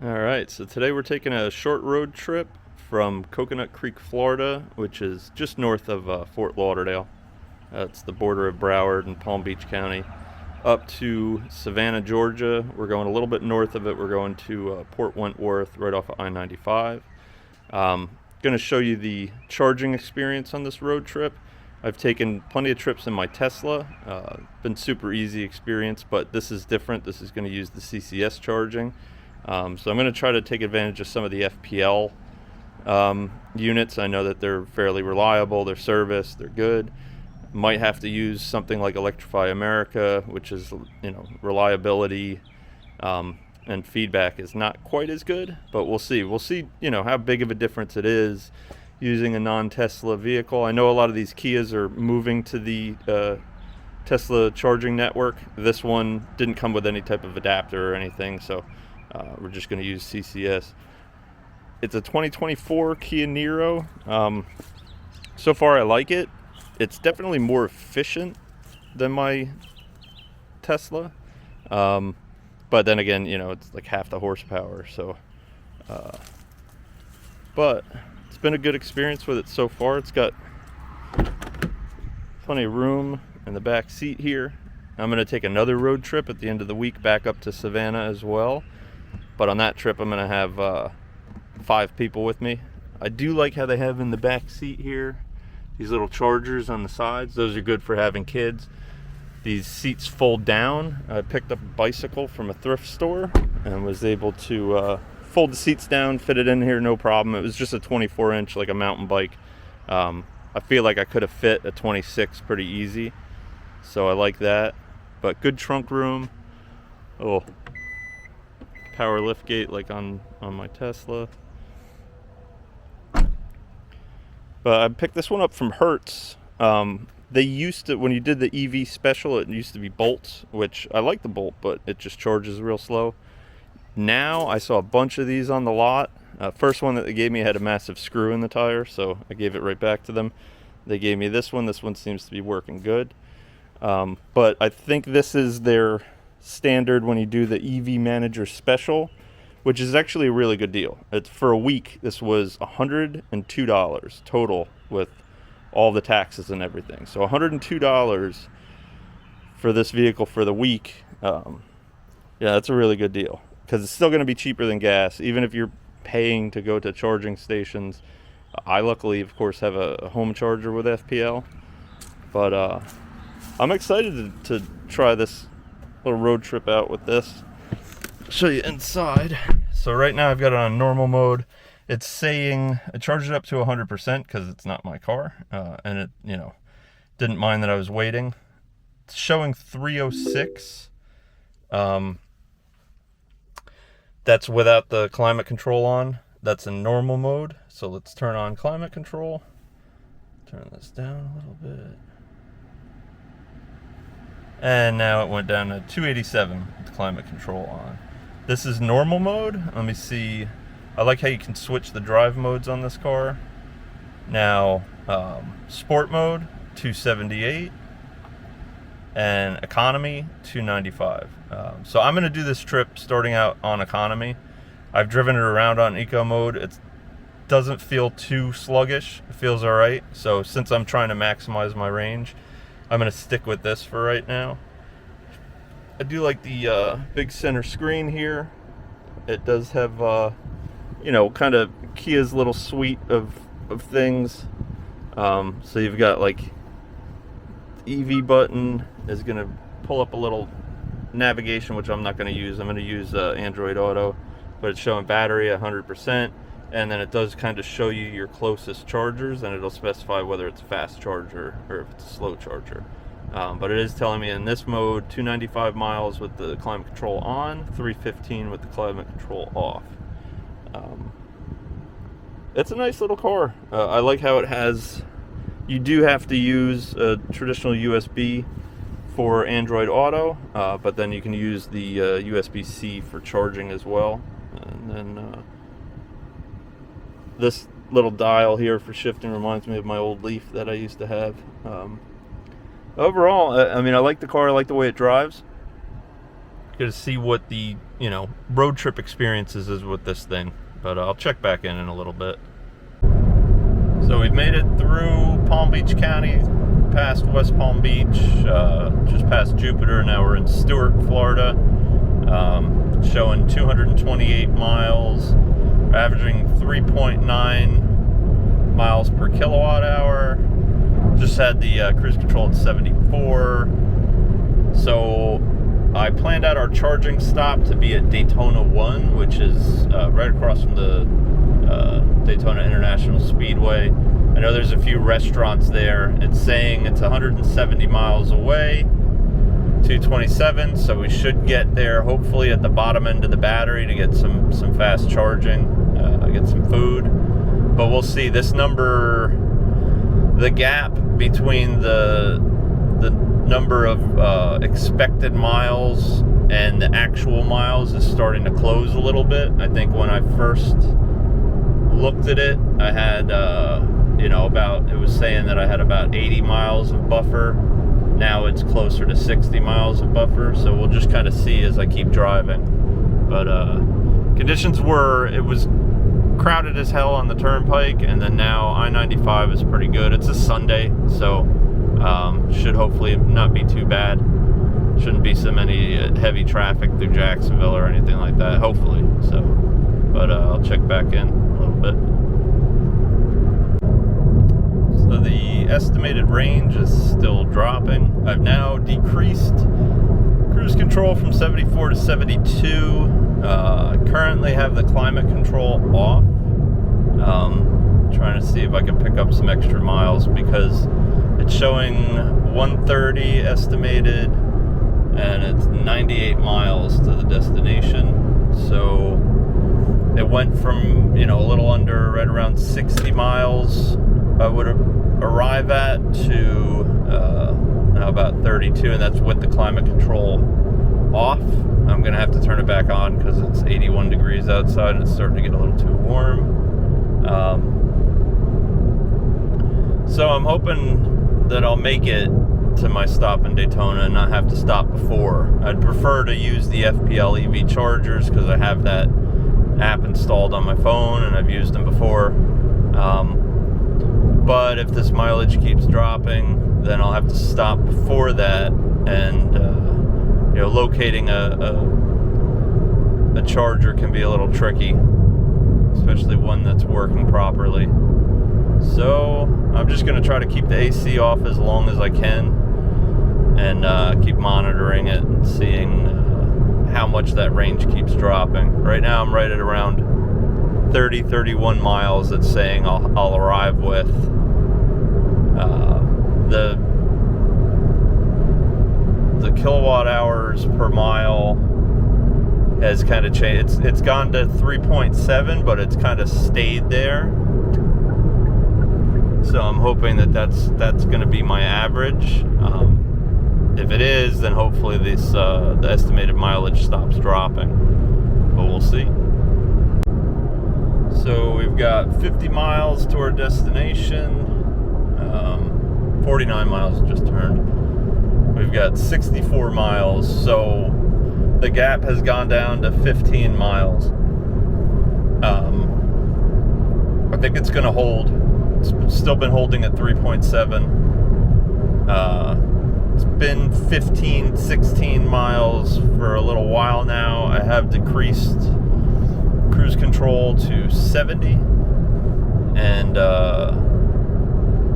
All right, so today we're taking a short road trip from Coconut Creek, Florida, which is just north of Fort Lauderdale. It's the border of Broward and Palm Beach County, up to Savannah, Georgia. We're going a little bit north of it. We're going to Port Wentworth, right off of I-95. Going to show you the charging experience on this road trip. I've taken plenty of trips in my Tesla. Been super easy experience, but this is different. This is going to use the CCS charging. So I'm going to try to take advantage of some of the FPL units. I know that they're fairly reliable, they're serviced, they're good. Might have to use something like Electrify America, which is, reliability and feedback is not quite as good, but we'll see. We'll see, how big of a difference it is using a non-Tesla vehicle. I know a lot of these Kias are moving to the Tesla charging network. This one didn't come with any type of adapter or anything, so we're just going to use CCS. It's a 2024 Kia Niro. So far I like it. It's definitely more efficient than my Tesla. But then again, it's like half the horsepower. So, but it's been a good experience with it so far. It's got plenty of room in the back seat here. I'm going to take another road trip at the end of the week back up to Savannah as well. But on that trip, I'm going to have 5 people with me. I do like how they have in the back seat here these little chargers on the sides. Those are good for having kids. These seats fold down. I picked up a bicycle from a thrift store and was able to fold the seats down, fit it in here, no problem. It was just a 24-inch, like a mountain bike. I feel like I could have fit a 26 pretty easy. So I like that. But good trunk room. Oh, power lift gate like on my Tesla. But I picked this one up from Hertz. They used to, when you did the EV special, it used to be bolts, which I like the bolt, but it just charges real slow. Now I saw a bunch of these on the lot. First one that they gave me had a massive screw in the tire, so I gave it right back to them. They gave me this one. This one seems to be working good. But I think this is their standard when you do the EV Manager Special, which is actually a really good deal. It's for a week. This was $102 total with all the taxes and everything. So $102 for this vehicle for the week. Yeah, that's a really good deal because it's still going to be cheaper than gas, even if you're paying to go to charging stations. I luckily, of course, have a home charger with FPL, but I'm excited to try this little road trip out with this. Show you inside. So right now I've got it on normal mode. It's saying I charged it up to 100% because it's not my car, and it didn't mind that I was waiting. It's showing 306. That's without the climate control on. That's in normal mode. So let's turn on climate control. Turn this down a little bit. And now it went down to 287 with climate control on. This is normal mode. Let me see. I like how you can switch the drive modes on this car. Now, sport mode, 278. And economy, 295. So I'm going to do this trip starting out on economy. I've driven it around on eco mode. It doesn't feel too sluggish. It feels all right. So since I'm trying to maximize my range, I'm going to stick with this for right now. I do like the big center screen here. It does have, kind of Kia's little suite of things. So you've got like the EV button is going to pull up a little navigation, which I'm not going to use. I'm going to use Android Auto, but it's showing battery 100%. And then it does kind of show you your closest chargers, and it'll specify whether it's a fast charger or if it's a slow charger. But it is telling me in this mode, 295 miles with the climate control on, 315 with the climate control off. It's a nice little car. I like how it has, you do have to use a traditional USB for Android Auto, but then you can use the USB-C for charging as well. And then this little dial here for shifting reminds me of my old Leaf that I used to have. Overall, I like the car. I like the way it drives. Got to see what the road trip experiences is with this thing. But I'll check back in a little bit. So we've made it through Palm Beach County, past West Palm Beach, just past Jupiter. Now we're in Stuart, Florida, showing 228 miles, averaging 3.9 miles per kilowatt hour. Just had the cruise control at 74. So I planned out our charging stop to be at Daytona 1, which is right across from the Daytona International Speedway. I know there's a few restaurants there. It's saying it's 170 miles away, 227, so we should get there hopefully at the bottom end of the battery to get some fast charging, get some food. But we'll see. This number, the gap between the number of expected miles and the actual miles is starting to close a little bit. I think when I first looked at it, I had it was saying that I had about 80 miles of buffer. Now it's closer to 60 miles of buffer, so we'll just kind of see as I keep driving. But conditions it was crowded as hell on the turnpike, and then now I-95 is pretty good. It's a Sunday, so should hopefully not be too bad. Shouldn't be so many heavy traffic through Jacksonville or anything like that, hopefully. So, but I'll check back in a little bit. So the estimated range is still dropping. I've now decreased cruise control from 74 to 72. Currently have the climate control off. Trying to see if I can pick up some extra miles, because it's showing 130 estimated and it's 98 miles to the destination. So it went from, a little under, right around 60 miles I would arrive at, to now about 32, and that's with the climate control off. I'm gonna have to turn it back on because it's 81 degrees outside and it's starting to get a little too warm. So I'm hoping that I'll make it to my stop in Daytona and not have to stop before. I'd prefer to use the FPL EV chargers because I have that app installed on my phone and I've used them before. But if this mileage keeps dropping, then I'll have to stop before that, and locating a charger can be a little tricky, especially one that's working properly. So I'm just going to try to keep the AC off as long as I can, and keep monitoring it and seeing how much that range keeps dropping. Right now I'm right at around 31 miles. It's saying I'll arrive with. The kilowatt hours per mile has kind of changed. It's gone to 3.7, but it's kind of stayed there. So I'm hoping that's going to be my average. If it is, then hopefully the estimated mileage stops dropping. But we'll see. So we've got 50 miles to our destination. 49 miles just turned. We've got 64 miles, so the gap has gone down to 15 miles. I think it's going to hold. It's still been holding at 3.7. It's been 15, 16 miles for a little while now. I have decreased cruise control to 70, and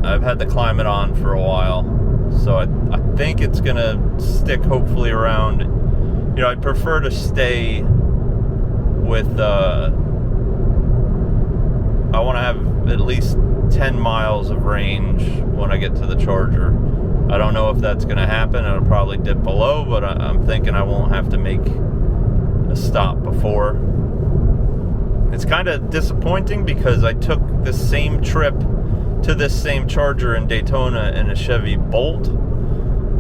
I've had the climate on for a while, so I think it's gonna stick hopefully around. I'd prefer to stay with I want to have at least 10 miles of range when I get to the charger. I don't know if that's gonna happen. It'll probably dip below, but I'm thinking I won't have to make a stop before. It's kind of disappointing because I took the same trip to this same charger in Daytona in a Chevy Bolt,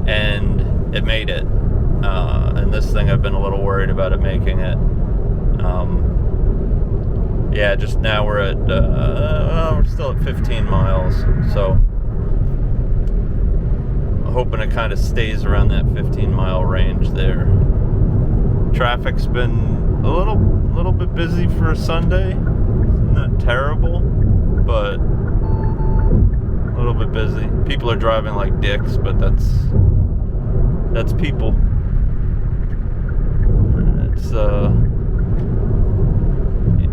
and it made it. And this thing, I've been a little worried about it making it. Just now we're at we're still at 15 miles, so I'm hoping it kind of stays around that 15 mile range there. Traffic's been a little bit busy for a Sunday. Not terrible, but a little bit busy. People are driving like dicks, but that's people. It's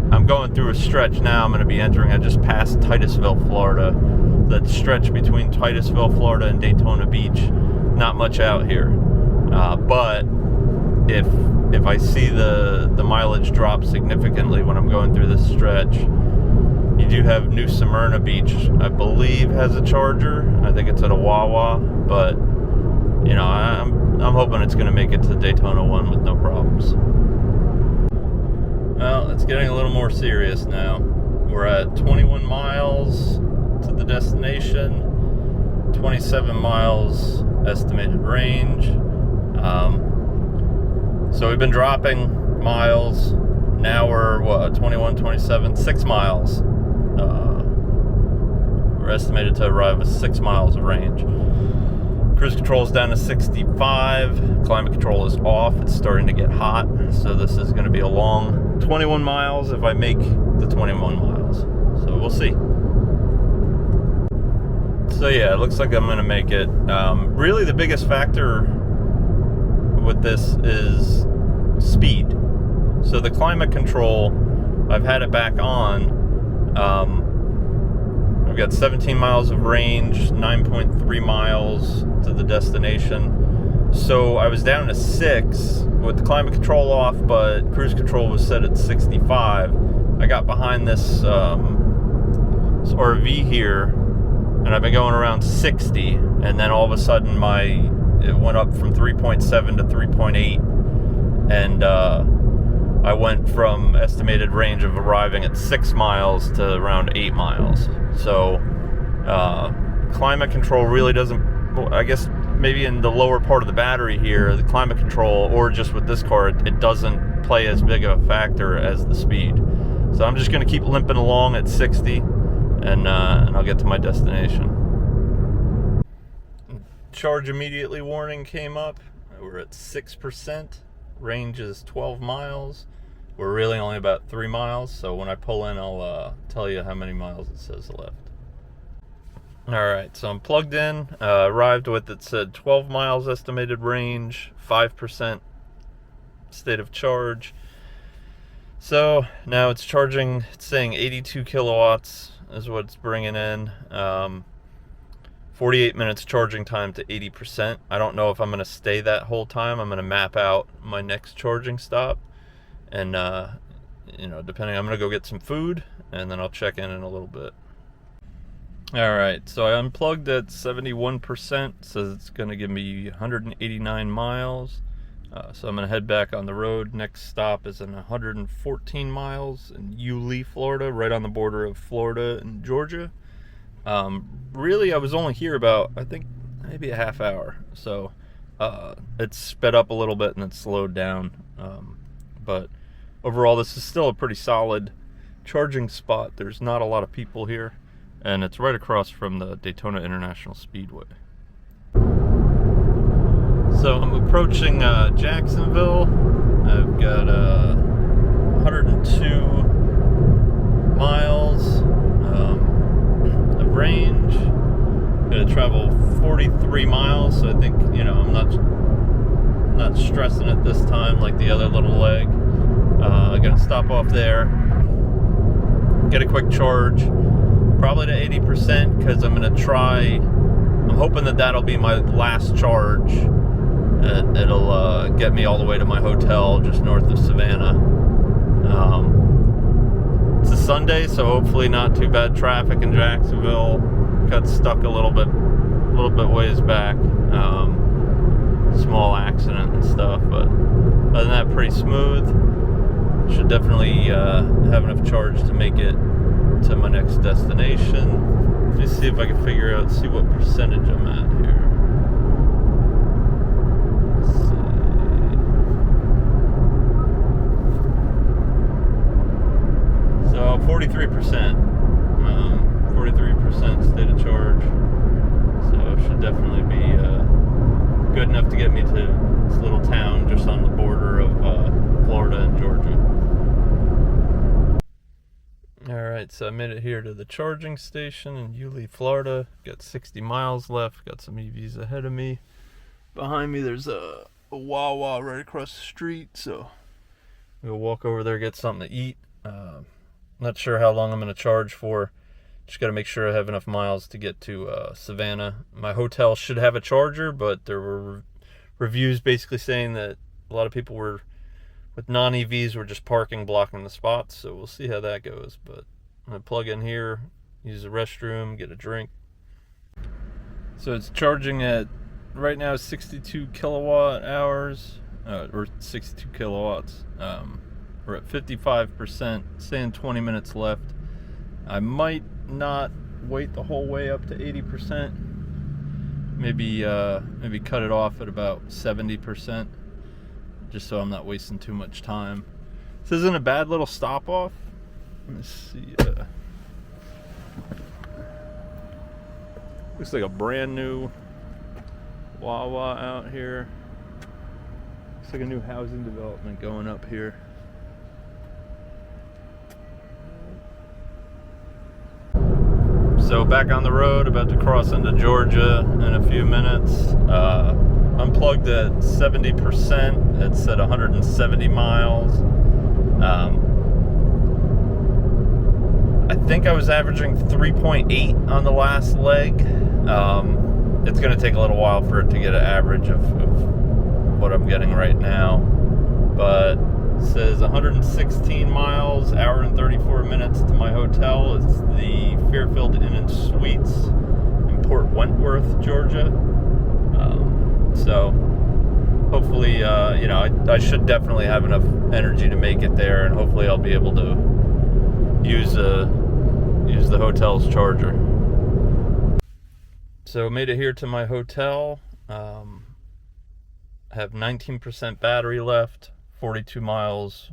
I'm going through a stretch now. I'm going to be entering. I just passed Titusville, Florida. That stretch between Titusville, Florida, and Daytona Beach. Not much out here, but if I see the mileage drop significantly when I'm going through this stretch, you do have New Smyrna Beach, I believe, has a charger. I think it's at a Wawa, but you know, I'm hoping it's going to make it to the Daytona one with no problems. Well, it's getting a little more serious now. We're at 21 miles to the destination, 27 miles estimated range. So we've been dropping miles. Now we're 21, 27, 6 miles. We're estimated to arrive with 6 miles of range. Cruise control is down to 65. Climate control is off. It's starting to get hot, so this is going to be a long 21 miles if I make the 21 miles. So we'll see. So yeah, it looks like I'm going to make it. Really the biggest factor with this is speed. So the climate control, I've had it back on. I've got 17 miles of range, 9.3 miles to the destination. So I was down to 6 with the climate control off, but cruise control was set at 65. I got behind this RV here, and I've been going around 60, and then all of a sudden it went up from 3.7 to 3.8, and I went from estimated range of arriving at 6 miles to around 8 miles. So climate control really doesn't, I guess maybe in the lower part of the battery here, the climate control, or just with this car, it doesn't play as big of a factor as the speed. So I'm just going to keep limping along at 60, and I'll get to my destination. Charge immediately warning came up. We're at 6%. Range is 12 miles. We're really only about 3 miles, so when I pull in, I'll tell you how many miles it says left. Alright, so I'm plugged in. Arrived with, it said 12 miles estimated range, 5% state of charge. So now it's charging, it's saying 82 kilowatts is what it's bringing in. 48 minutes charging time to 80%. I don't know if I'm going to stay that whole time. I'm going to map out my next charging stop. And, you know, depending, I'm going to go get some food, and then I'll check in a little bit. Alright, so I unplugged at 71%. Says it's going to give me 189 miles. So I'm going to head back on the road. Next stop is in 114 miles in Yulee, Florida, right on the border of Florida and Georgia. Really, I was only here about, I think, maybe a half hour. So it's sped up a little bit and it's slowed down. But overall, this is still a pretty solid charging spot. There's not a lot of people here, and it's right across from the Daytona International Speedway. So I'm approaching Jacksonville. I've got 102 miles of range. I'm gonna travel 43 miles, so I think, you know, I'm not stressing it this time like the other little leg. I'm gonna stop off there, get a quick charge, probably to 80%, because I'm hoping that that'll be my last charge. It'll get me all the way to my hotel just north of Savannah. It's a Sunday, so hopefully not too bad traffic in Jacksonville. Got stuck a little bit ways back. Small accident and stuff, but other than that, pretty smooth. Should definitely have enough charge to make it to my next destination. Let me see if I can see what percentage I'm at here. So 43%. 43% state of charge. So it should definitely be good enough to get me to this little town just on the border of Florida and Georgia. Alright, so I made it here to the charging station in Lauderdale, Florida. Got 60 miles left, got some EVs ahead of me. Behind me there's a Wawa right across the street, so we'll walk over there, get something to eat. Not sure how long I'm going to charge for. Just got to make sure I have enough miles to get to Savannah. My hotel should have a charger, but there were reviews basically saying that a lot of people were with non-EVs were just parking, blocking the spots, so we'll see how that goes. But I'm going to plug in here, use the restroom, get a drink. So it's charging at, right now, 62 kilowatt hours, or 62 kilowatts. We're at 55%, saying 20 minutes left. I might not wait the whole way up to 80%. Maybe cut it off at about 70%. Just so I'm not wasting too much time. This isn't a bad little stop off. Let me see. Looks like a brand new Wawa out here. Looks like a new housing development going up here. So back on the road, about to cross into Georgia in a few minutes. Unplugged at 70%. It's at 170 miles. I think I was averaging 3.8 on the last leg. It's going to take a little while for it to get an average of what I'm getting right now. But it says 116 miles, hour and 34 minutes to my hotel. It's the Fairfield Inn and Suites in Port Wentworth, Georgia. So hopefully, I should definitely have enough energy to make it there, and hopefully I'll be able to use the hotel's charger. So made it here to my hotel. Have 19% battery left, 42 miles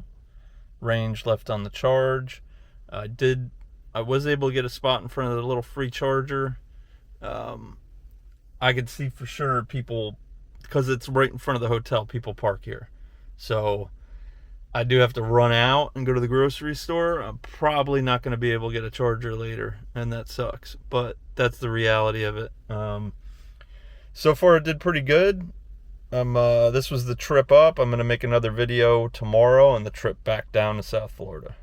range left on the charge. I was able to get a spot in front of the little free charger. I could see for sure people, because it's right in front of the hotel, people park here. So I do have to run out and go to the grocery store. I'm probably not going to be able to get a charger later, and that sucks. But that's the reality of it. So far it did pretty good. This was the trip up. I'm going to make another video tomorrow on the trip back down to South Florida.